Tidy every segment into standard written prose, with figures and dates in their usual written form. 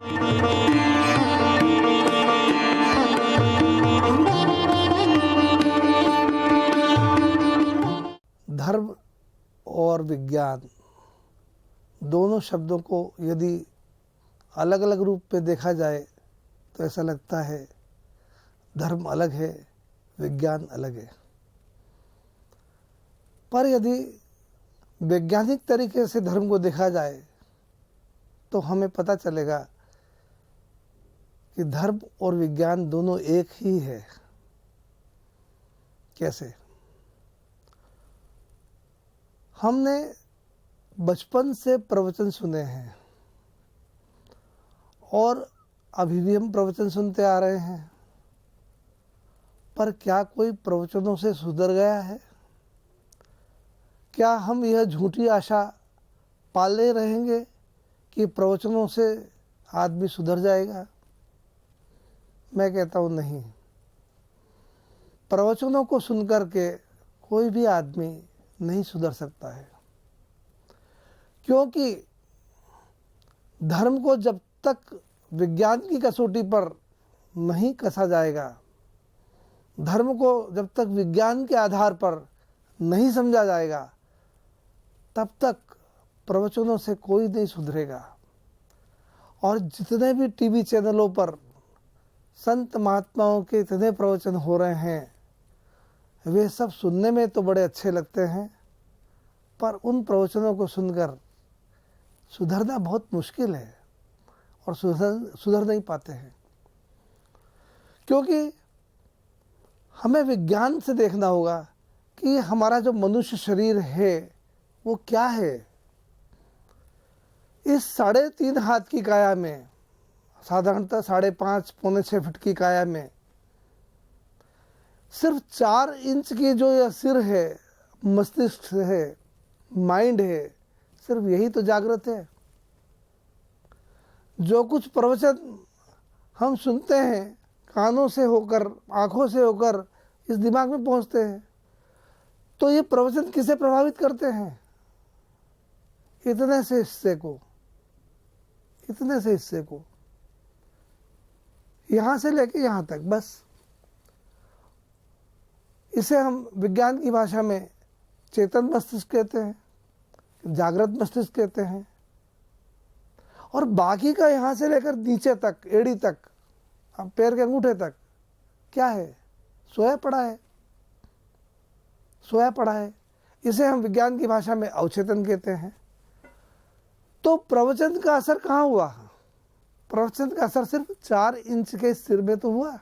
धर्म और विज्ञान दोनों शब्दों को यदि अलग अलग रूप में देखा जाए तो ऐसा लगता है धर्म अलग है, विज्ञान अलग है। पर यदि वैज्ञानिक तरीके से धर्म को देखा जाए तो हमें पता चलेगा कि धर्म और विज्ञान दोनों एक ही है। कैसे? हमने बचपन से प्रवचन सुने हैं और अभी भी हम प्रवचन सुनते आ रहे हैं, पर क्या कोई प्रवचनों से सुधर गया है? क्या हम यह झूठी आशा पाले रहेंगे कि प्रवचनों से आदमी सुधर जाएगा? मैं कहता हूँ नहीं। प्रवचनों को सुनकर के कोई भी आदमी नहीं सुधर सकता है, क्योंकि धर्म को जब तक विज्ञान की कसौटी पर नहीं कसा जाएगा, धर्म को जब तक विज्ञान के आधार पर नहीं समझा जाएगा, तब तक प्रवचनों से कोई नहीं सुधरेगा। और जितने भी टीवी चैनलों पर संत महात्माओं के इतने प्रवचन हो रहे हैं, वे सब सुनने में तो बड़े अच्छे लगते हैं, पर उन प्रवचनों को सुनकर सुधरना बहुत मुश्किल है और सुधर नहीं पाते हैं। क्योंकि हमें विज्ञान से देखना होगा कि हमारा जो मनुष्य शरीर है वो क्या है। इस 3.5 हाथ की काया में, साधारणतः 5.5 पौने 6 फीट की काया में सिर्फ 4 इंच की जो यह सिर है, मस्तिष्क है, माइंड है, सिर्फ यही तो जागृत है। जो कुछ प्रवचन हम सुनते हैं कानों से होकर, आंखों से होकर इस दिमाग में पहुंचते हैं, तो ये प्रवचन किसे प्रभावित करते हैं? इतने से हिस्से को, इतने से हिस्से को, यहां से लेके यहां तक, बस। इसे हम विज्ञान की भाषा में चेतन मस्तिष्क कहते हैं, जागृत मस्तिष्क कहते हैं। और बाकी का यहाँ से लेकर नीचे तक, एड़ी तक, अब पैर के अंगूठे तक क्या है? सोया पड़ा है, सोया पड़ा है। इसे हम विज्ञान की भाषा में अवचेतन कहते हैं। तो प्रवचन का असर कहाँ हुआ? प्रवचन का असर सिर्फ 4 इंच के सिर में तो हुआ।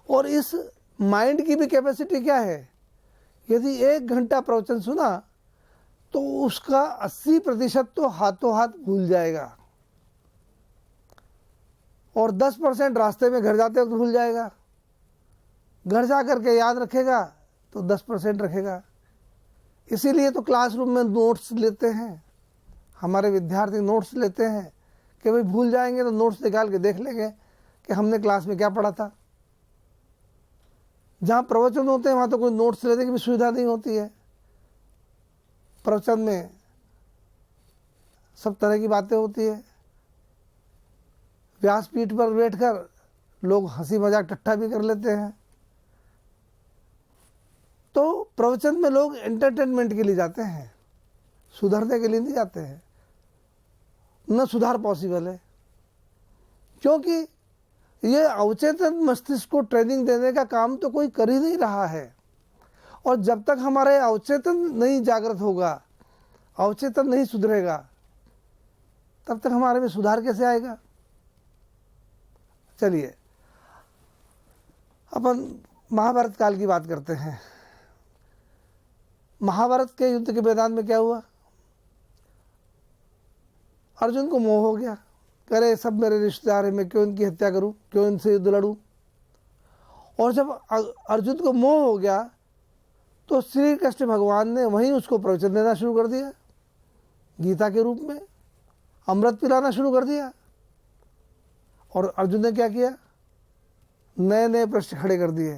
और इस माइंड की भी कैपेसिटी क्या है? यदि 1 घंटा प्रवचन सुना तो उसका 80% तो हाथों हाथ भूल जाएगा और 10% रास्ते में घर जाते वक्त भूल जाएगा। घर जा करके याद रखेगा तो 10% रखेगा। इसीलिए तो क्लासरूम में नोट्स लेते हैं, हमारे विद्यार्थी नोट्स लेते हैं कि भाई भूल जाएंगे तो नोट्स निकाल के देख लेंगे कि हमने क्लास में क्या पढ़ा था। जहाँ प्रवचन होते हैं वहाँ तो कोई नोट्स लेने की भी सुविधा नहीं होती है। प्रवचन में सब तरह की बातें होती है। व्यासपीठ पर बैठकर लोग हंसी मजाक टट्टा भी कर लेते हैं। तो प्रवचन में लोग एंटरटेनमेंट के लिए जाते हैं, सुधरने के लिए नहीं जाते हैं। न सुधार पॉसिबल है, क्योंकि ये अवचेतन मस्तिष्क को ट्रेनिंग देने का काम तो कोई कर ही नहीं रहा है। और जब तक हमारे अवचेतन नहीं जागृत होगा, अवचेतन नहीं सुधरेगा, तब तक हमारे में सुधार कैसे आएगा? चलिए अपन महाभारत काल की बात करते हैं। महाभारत के युद्ध के मैदान में क्या हुआ? अर्जुन को मोह हो गया, करे सब मेरे रिश्तेदार हैं, मैं क्यों इनकी हत्या करूं, क्यों इनसे युद्ध लड़ूं। और जब अर्जुन को मोह हो गया तो श्री कृष्ण भगवान ने वहीं उसको प्रवचन देना शुरू कर दिया, गीता के रूप में अमृत पिलाना शुरू कर दिया। और अर्जुन ने क्या किया? नए नए प्रश्न खड़े कर दिए।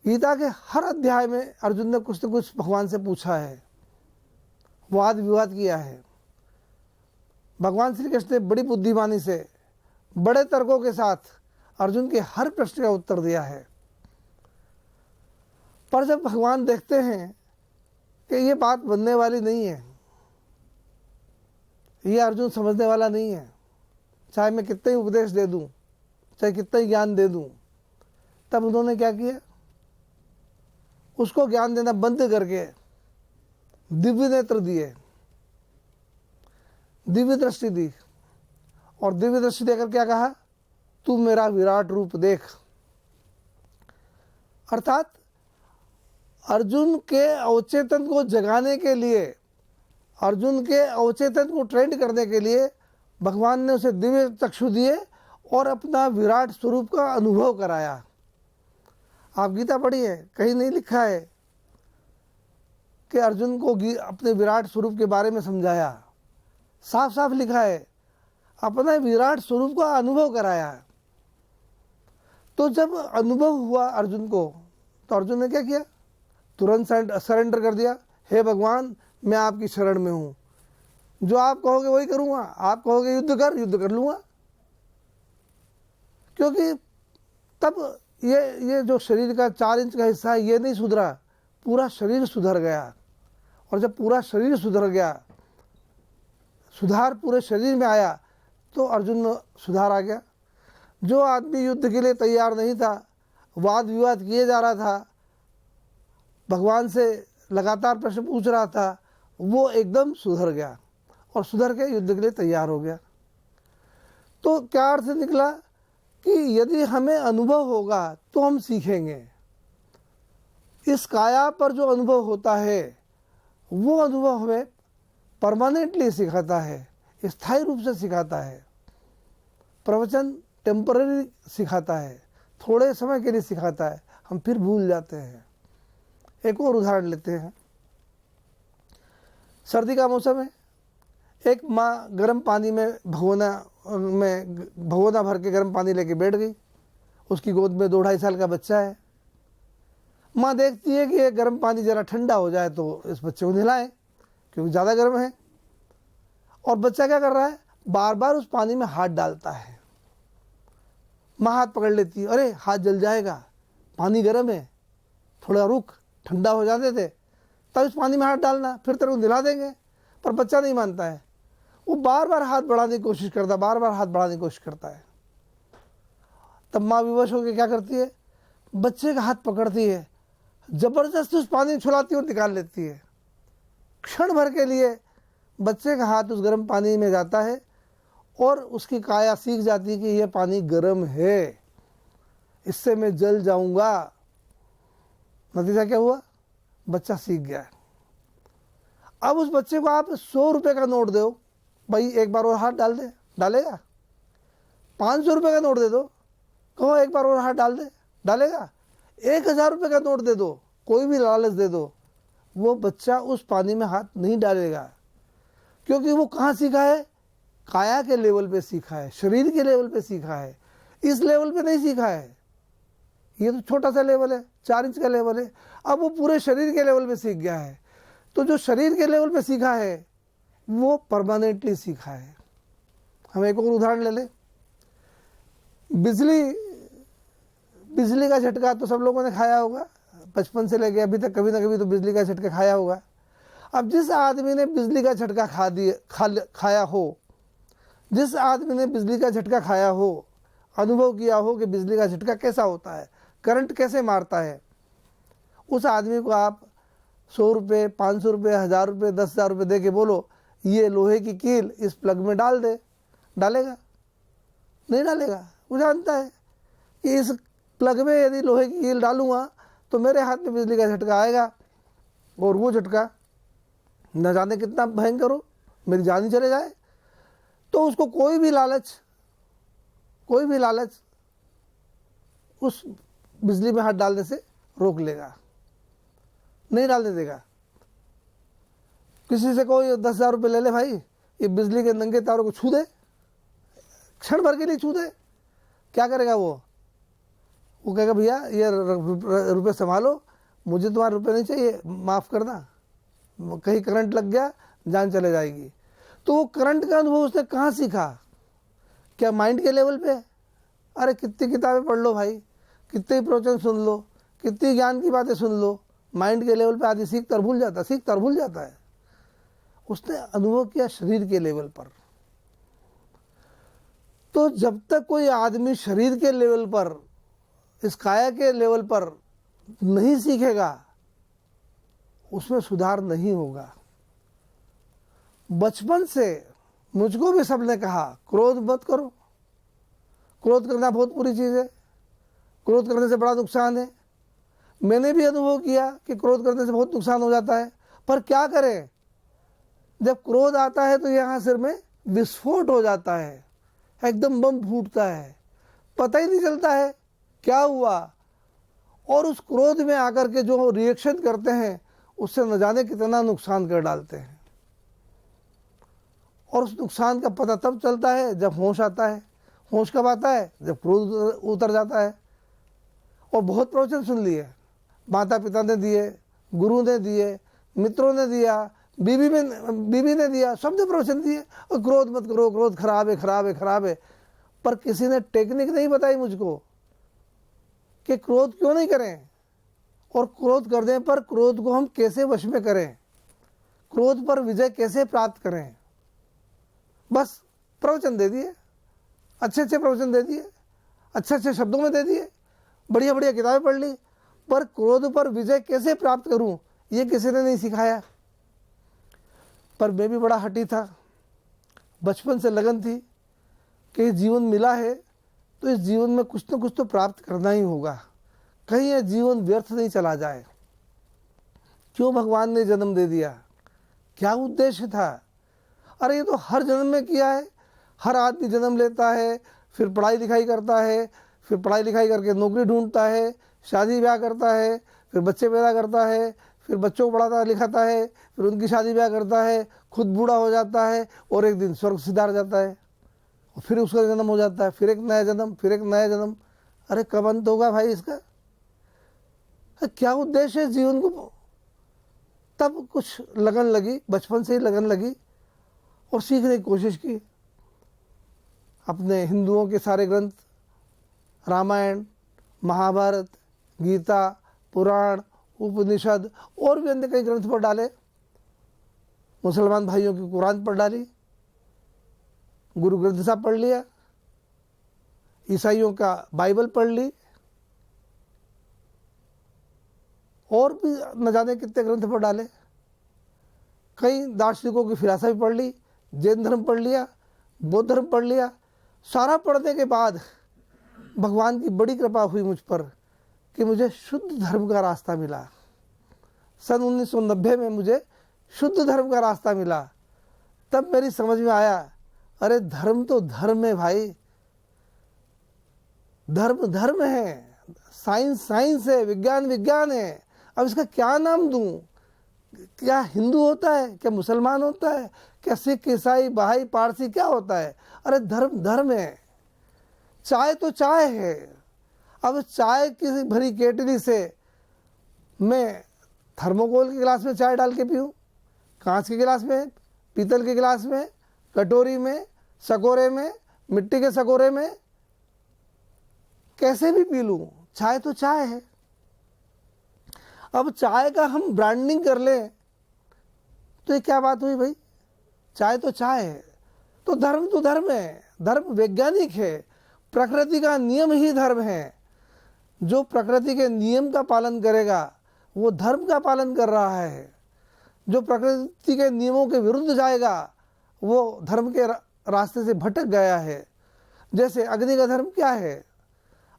गीता के हर अध्याय में अर्जुन ने कुछ न कुछ भगवान से पूछा है, वाद विवाद किया है। भगवान श्री कृष्ण ने बड़ी बुद्धिमानी से, बड़े तर्कों के साथ अर्जुन के हर प्रश्न का उत्तर दिया है। पर जब भगवान देखते हैं कि ये बात बनने वाली नहीं है, ये अर्जुन समझने वाला नहीं है, चाहे मैं कितने ही उपदेश दे दूं, चाहे कितना ही ज्ञान दे दूं, तब उन्होंने क्या किया, उसको ज्ञान देना बंद करके दिव्य नेत्र दिए, दिव्य दृष्टि दी, और दिव्य दृष्टि देकर क्या कहा, तू मेरा विराट रूप देख। अर्थात अर्जुन के अवचेतन को जगाने के लिए, अर्जुन के अवचेतन को ट्रेंड करने के लिए भगवान ने उसे दिव्य चक्षु दिए और अपना विराट स्वरूप का अनुभव कराया। आप गीता पढ़िए, कहीं नहीं लिखा है कि अर्जुन को अपने विराट स्वरूप के बारे में समझाया, साफ साफ लिखा है अपना विराट स्वरूप का अनुभव कराया। तो जब अनुभव हुआ अर्जुन को, तो अर्जुन ने क्या किया, तुरंत सरेंडर कर दिया, हे भगवान मैं आपकी शरण में हूं, जो आप कहोगे वही करूंगा, आप कहोगे युद्ध कर लूंगा। क्योंकि तब ये जो शरीर का 4 इंच का हिस्सा है ये नहीं सुधरा, पूरा शरीर सुधर गया। और जब पूरा शरीर सुधर गया, सुधार पूरे शरीर में आया, तो अर्जुन में सुधार आ गया। जो आदमी युद्ध के लिए तैयार नहीं था, वाद विवाद किए जा रहा था, भगवान से लगातार प्रश्न पूछ रहा था, वो एकदम सुधर गया और सुधर के युद्ध के लिए तैयार हो गया। तो क्या अर्थ निकला कि यदि हमें अनुभव होगा तो हम सीखेंगे। इस काया पर जो अनुभव होता है वो अनुभव हमें परमानेंटली सिखाता है, स्थायी रूप से सिखाता है। प्रवचन टेम्पररी सिखाता है, थोड़े समय के लिए सिखाता है, हम फिर भूल जाते हैं। एक और उदाहरण लेते हैं। सर्दी का मौसम है, एक माँ गर्म पानी में भगोना भर के गर्म पानी लेके बैठ गई। उसकी गोद में 2-2.5 साल का बच्चा है। माँ देखती है कि ये गर्म पानी ज़रा ठंडा हो जाए तो इस बच्चे को नहलाएं, क्योंकि ज़्यादा गर्म है। और बच्चा क्या कर रहा है, बार बार उस पानी में हाथ डालता है। माँ हाथ पकड़ लेती है, अरे हाथ जल जाएगा, पानी गर्म है, थोड़ा रुक, ठंडा हो जाते थे तब इस पानी में हाथ डालना, फिर तेरे को नहला देंगे। पर बच्चा नहीं मानता है, वो बार बार हाथ बढ़ाने की कोशिश करता है, बार बार हाथ बढ़ाने की कोशिश करता है। तब माँ विवश होकर क्या करती है, बच्चे का हाथ पकड़ती है, जबरदस्ती उस पानी में छुलाती और निकाल लेती है। क्षण भर के लिए बच्चे का हाथ उस गर्म पानी में जाता है और उसकी काया सीख जाती है कि यह पानी गर्म है, इससे मैं जल जाऊंगा। नतीजा क्या हुआ, बच्चा सीख गया। अब उस बच्चे को आप 100 रुपये का नोट दो, भाई एक बार और हाथ डाल दे, डालेगा? 500 रुपये का नोट दे दो, कहो एक बार और हाथ डाल दे, डालेगा? 1000 रुपये का नोट दे दो, कोई भी लालच दे दो, वो बच्चा उस पानी में हाथ नहीं डालेगा। क्योंकि वो कहाँ सीखा है, काया के लेवल पे सीखा है, शरीर के लेवल पे सीखा है, इस लेवल पे नहीं सीखा है। ये तो छोटा सा लेवल है, 4 इंच का लेवल है। अब वो पूरे शरीर के लेवल पे सीख गया है। तो जो शरीर के लेवल पे सीखा है वो परमानेंटली सीखा है। हम एक और उदाहरण ले लें। बिजली का झटका तो सब लोगों ने खाया होगा, बचपन से लेके अभी तक कभी ना कभी तो बिजली का झटका खाया होगा। अब जिस आदमी ने बिजली का झटका खाया हो, जिस आदमी ने बिजली का झटका खाया हो, अनुभव किया हो कि बिजली का झटका कैसा होता है, करंट कैसे मारता है, उस आदमी को आप 100 रुपये, 500 रुपये, 1000 रुपये, 10,000 रुपये दे के बोलो ये लोहे की कील इस प्लग में डाल दे, डालेगा? नहीं डालेगा। वो जानता है कि इस प्लग में यदि लोहे की कील डालूंगा तो मेरे हाथ में बिजली का झटका आएगा और वो झटका न जाने कितना भयंकर हो, मेरी जान ही चले जाए। तो उसको कोई भी लालच उस बिजली में हाथ डालने से रोक लेगा, नहीं डालने देगा। किसी से कोई 10,000 रुपये ले ले भाई, ये बिजली के नंगे तारों को छू दे, क्षण भर के लिए छू दे, क्या करेगा वो कहेगा भैया ये रुपये संभालो, मुझे तुम्हारे रुपये नहीं चाहिए, माफ़ करना, कहीं करंट लग गया जान चले जाएगी। तो तो वो करंट का अनुभव उसने कहाँ सीखा? क्या माइंड के लेवल पे? अरे कितनी किताबें पढ़ लो भाई, कितने प्रवचन सुन लो, कितनी ज्ञान की बातें सुन लो, माइंड के लेवल पे आदमी सीखता और भूल जाता है। उसने अनुभव किया शरीर के लेवल पर। तो जब तक कोई आदमी शरीर के लेवल पर, इस काया के लेवल पर नहीं सीखेगा, उसमें सुधार नहीं होगा। बचपन से मुझको भी सबने कहा क्रोध मत करो, क्रोध करना बहुत बुरी चीज़ है, क्रोध करने से बड़ा नुकसान है। मैंने भी अनुभव किया कि क्रोध करने से बहुत नुकसान हो जाता है, पर क्या करें, जब क्रोध आता है तो यहाँ सिर में विस्फोट हो जाता है, एकदम बम फूटता है, पता ही नहीं चलता है क्या हुआ। और उस क्रोध में आकर के जो रिएक्शन करते हैं उससे न जाने कितना नुकसान कर डालते हैं। और उस नुकसान का पता तब चलता है जब होश आता है। होश कब आता है? जब क्रोध उतर जाता है। और बहुत प्रवचन सुन लिए, माता पिता ने दिए, गुरु ने दिए, मित्रों ने दिया, बीवी ने दिया, सबने प्रवचन दिए, और क्रोध मत करो, क्रोध खराब है, खराब है, खराब है। पर किसी ने टेक्निक नहीं बताई मुझको कि क्रोध क्यों नहीं करें, और क्रोध करने पर क्रोध को हम कैसे वश में करें, क्रोध पर विजय कैसे प्राप्त करें। बस प्रवचन दे दिए, अच्छे अच्छे प्रवचन दे दिए, अच्छे अच्छे शब्दों में दे दिए, बढ़िया बढ़िया किताबें पढ़ ली, पर क्रोध पर विजय कैसे प्राप्त करूं ये किसी ने नहीं सिखाया। पर मैं भी बड़ा हठी था, बचपन से लगन थी कि जीवन मिला है तो इस जीवन में कुछ न कुछ तो प्राप्त करना ही होगा, कहीं यह जीवन व्यर्थ नहीं चला जाए। क्यों भगवान ने जन्म दे दिया, क्या उद्देश्य था? अरे ये तो हर जन्म में किया है। हर आदमी जन्म लेता है, फिर पढ़ाई लिखाई करता है, फिर पढ़ाई लिखाई करके नौकरी ढूंढता है, शादी ब्याह करता है, फिर बच्चे पैदा करता है, फिर बच्चों को पढ़ाता लिखाता है, फिर उनकी शादी ब्याह करता है, खुद बूढ़ा हो जाता है और एक दिन स्वर्ग सिधार जाता है, और फिर उसका जन्म हो जाता है, फिर एक नया जन्म, फिर एक नया जन्म। अरे कब अंत होगा भाई इसका? क्या उद्देश्य है जीवन को? तब कुछ लगन लगी, बचपन से ही लगन लगी और सीखने की कोशिश की। अपने हिंदुओं के सारे ग्रंथ, रामायण, महाभारत, गीता, पुराण, उपनिषद और भी अन्य कई ग्रंथ पढ़ डाले। मुसलमान भाइयों की कुरान पढ़ डाली, गुरु ग्रंथ साहब पढ़ लिया, ईसाइयों का बाइबल पढ़ ली, और भी न जाने कितने ग्रंथ पढ़ डाले। कई दार्शनिकों की फिलॉसफी पढ़ ली, जैन धर्म पढ़ लिया, बौद्ध धर्म पढ़ लिया। सारा पढ़ने के बाद भगवान की बड़ी कृपा हुई मुझ पर कि मुझे शुद्ध धर्म का रास्ता मिला। सन 1990 में मुझे शुद्ध धर्म का रास्ता मिला। तब मेरी समझ में आया, अरे धर्म तो धर्म है भाई, धर्म धर्म है, साइंस साइंस है, विज्ञान विज्ञान है। अब इसका क्या नाम दूं? क्या हिंदू होता है, क्या मुसलमान होता है, क्या सिख, ईसाई, बहाई, पारसी, क्या होता है? अरे धर्म धर्म है। चाय तो चाय है। अब चाय की भरी केटली से मैं थर्मोकोल के गिलास में चाय डाल के पीऊँ, कांच के गिलास में, पीतल के गिलास में, कटोरी में, सकोरे में, मिट्टी के सकोरे में, कैसे भी पी लूँ, चाय तो चाय है। अब चाय का हम ब्रांडिंग कर लें तो ये क्या बात हुई भाई? चाय तो चाय है। तो धर्म है, धर्म वैज्ञानिक है, प्रकृति का नियम ही धर्म है। जो प्रकृति के नियम का पालन करेगा वो धर्म का पालन कर रहा है। जो प्रकृति के नियमों के विरुद्ध जाएगा वो धर्म के रास्ते से भटक गया है। जैसे अग्नि का धर्म क्या है?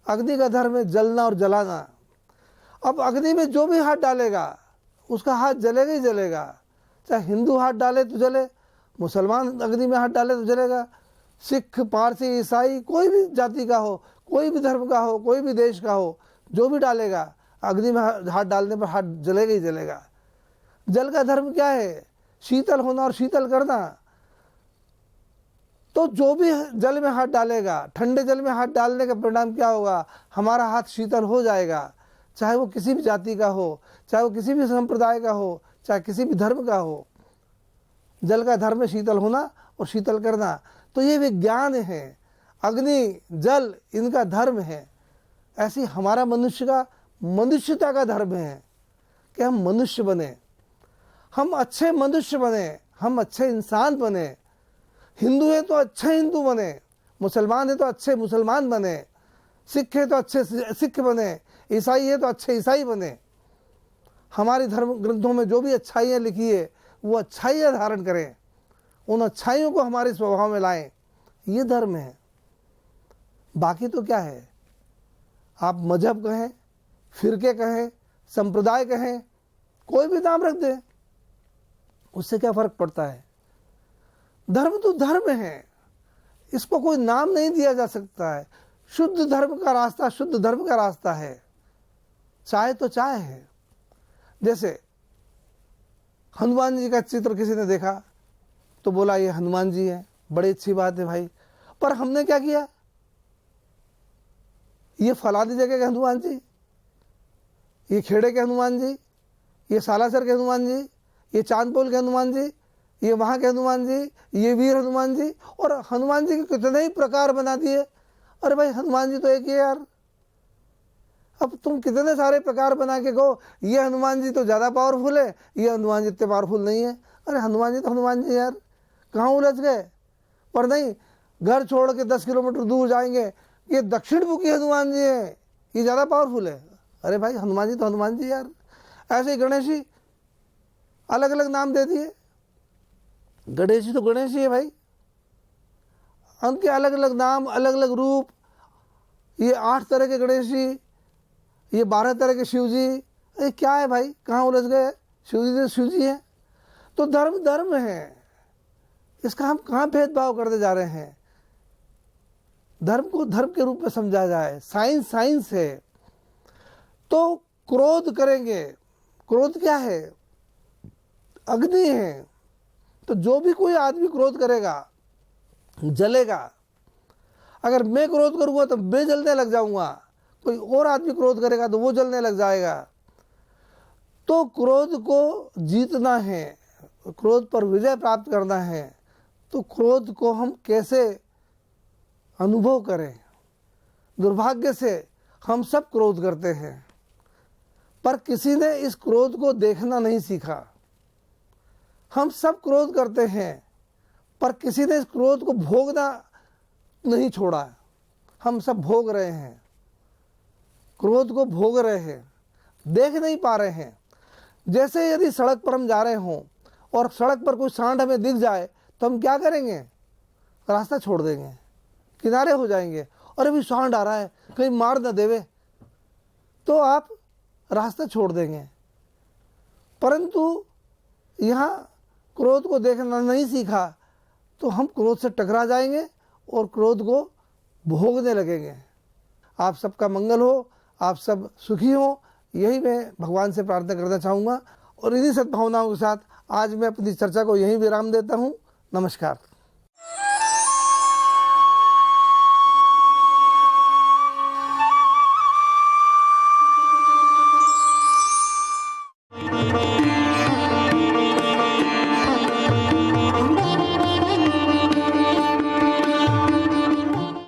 अग्नि का धर्म है जलना और जलाना। अब अग्नि में जो भी हाथ डालेगा उसका हाथ जलेगा ही जलेगा। चाहे हिंदू हाथ डाले तो जले, मुसलमान अग्नि में हाथ डाले तो जलेगा, सिख, पारसी, ईसाई, कोई भी जाति का हो, कोई भी धर्म का हो, कोई भी देश का हो, जो भी डालेगा अग्नि में हाथ डालने पर हाथ जलेगा ही जलेगा। जल का धर्म क्या है? शीतल होना और शीतल करना। तो जो भी जल में हाथ डालेगा, ठंडे जल में हाथ डालने का परिणाम क्या होगा? हमारा हाथ शीतल हो जाएगा, चाहे वो किसी भी जाति का हो, चाहे वो किसी भी संप्रदाय का हो, चाहे किसी भी धर्म का हो। जल का धर्म है शीतल होना और शीतल करना। तो ये विज्ञान है, अग्नि जल इनका धर्म है। ऐसी हमारा मनुष्य का, मनुष्यता का धर्म है कि हम मनुष्य बने, हम अच्छे मनुष्य बने, हम अच्छे इंसान बने। हिंदू है तो अच्छे हिंदू बने, मुसलमान है तो अच्छे मुसलमान बने, सिख है तो अच्छे सिख बने, ईसाई है तो अच्छे ईसाई बने। हमारे धर्म ग्रंथों में जो भी अच्छाइयाँ लिखी है वो अच्छाइयाँ धारण करें, उन अच्छाइयों को हमारे स्वभाव में लाएं। ये धर्म है। बाकी तो क्या है, आप मजहब कहें, फिरके कहें, संप्रदाय कहें, कोई भी नाम रख दें, उससे क्या फर्क पड़ता है। धर्म तो धर्म है, इसको कोई नाम नहीं दिया जा सकता है। शुद्ध धर्म का रास्ता शुद्ध धर्म का रास्ता है। चाय तो चाय है। जैसे हनुमान जी का चित्र किसी ने देखा तो बोला ये हनुमान जी है, बड़ी अच्छी बात है भाई, पर हमने क्या किया, ये फलानी जगह के हनुमान जी, ये खेड़े के हनुमान जी, ये सालासर के हनुमान जी, ये चांदपोल के हनुमान जी, ये वहाँ के हनुमान जी, ये वीर हनुमान जी, और हनुमान जी के कितने ही प्रकार बना दिए। अरे भाई हनुमान जी तो एक ही है यार, अब तुम कितने सारे प्रकार बना के कहो ये हनुमान जी तो ज़्यादा पावरफुल है, ये हनुमान जी इतने पावरफुल नहीं है। अरे हनुमान जी तो हनुमान जी यार, कहाँ उलझ गए। पर नहीं, घर छोड़ के 10 किलोमीटर दूर जाएंगे, ये दक्षिण मुखी हनुमान जी है, ये ज़्यादा पावरफुल है। अरे भाई हनुमान जी तो हनुमान जी यार। ऐसे ही गणेश जी, अलग अलग नाम दे दिए। गणेश जी तो गणेश जी है भाई, उनके अलग अलग नाम, अलग अलग रूप। ये 8 तरह के गणेश जी, ये 12 तरह के शिव जी। अरे क्या है भाई, कहाँ उलझ गए। शिव जी तो शिव जी है। तो धर्म धर्म है, इसका हम कहाँ भेदभाव करते जा रहे हैं। धर्म को धर्म के रूप में समझा जाए। साइंस साइंस है। तो क्रोध करेंगे, क्रोध क्या है, अग्नि है। तो जो भी कोई आदमी क्रोध करेगा जलेगा। अगर मैं क्रोध करूंगा तो मैं जलने लग जाऊंगा, कोई और आदमी क्रोध करेगा तो वो जलने लग जाएगा। तो क्रोध को जीतना है, क्रोध पर विजय प्राप्त करना है। तो क्रोध को हम कैसे अनुभव करें। दुर्भाग्य से हम सब क्रोध करते हैं, पर किसी ने इस क्रोध को देखना नहीं सीखा। हम सब क्रोध करते हैं, पर किसी ने इस क्रोध को भोगना नहीं छोड़ा। हम सब भोग रहे हैं, क्रोध को भोग रहे हैं, देख नहीं पा रहे हैं। जैसे यदि सड़क पर हम जा रहे हों और सड़क पर कोई सांड हमें दिख जाए तो हम क्या करेंगे, रास्ता छोड़ देंगे, किनारे हो जाएंगे। और अभी सांड आ रहा है, कहीं मार न देवे, तो आप रास्ता छोड़ देंगे। परंतु यहाँ क्रोध को देखना नहीं सीखा तो हम क्रोध से टकरा जाएंगे और क्रोध को भोगने लगेंगे। आप सबका मंगल हो, आप सब सुखी हो, यही मैं भगवान से प्रार्थना करना चाहूँगा। और इन्हीं सद्भावनाओं के साथ आज मैं अपनी चर्चा को यहीं विराम देता हूँ। नमस्कार।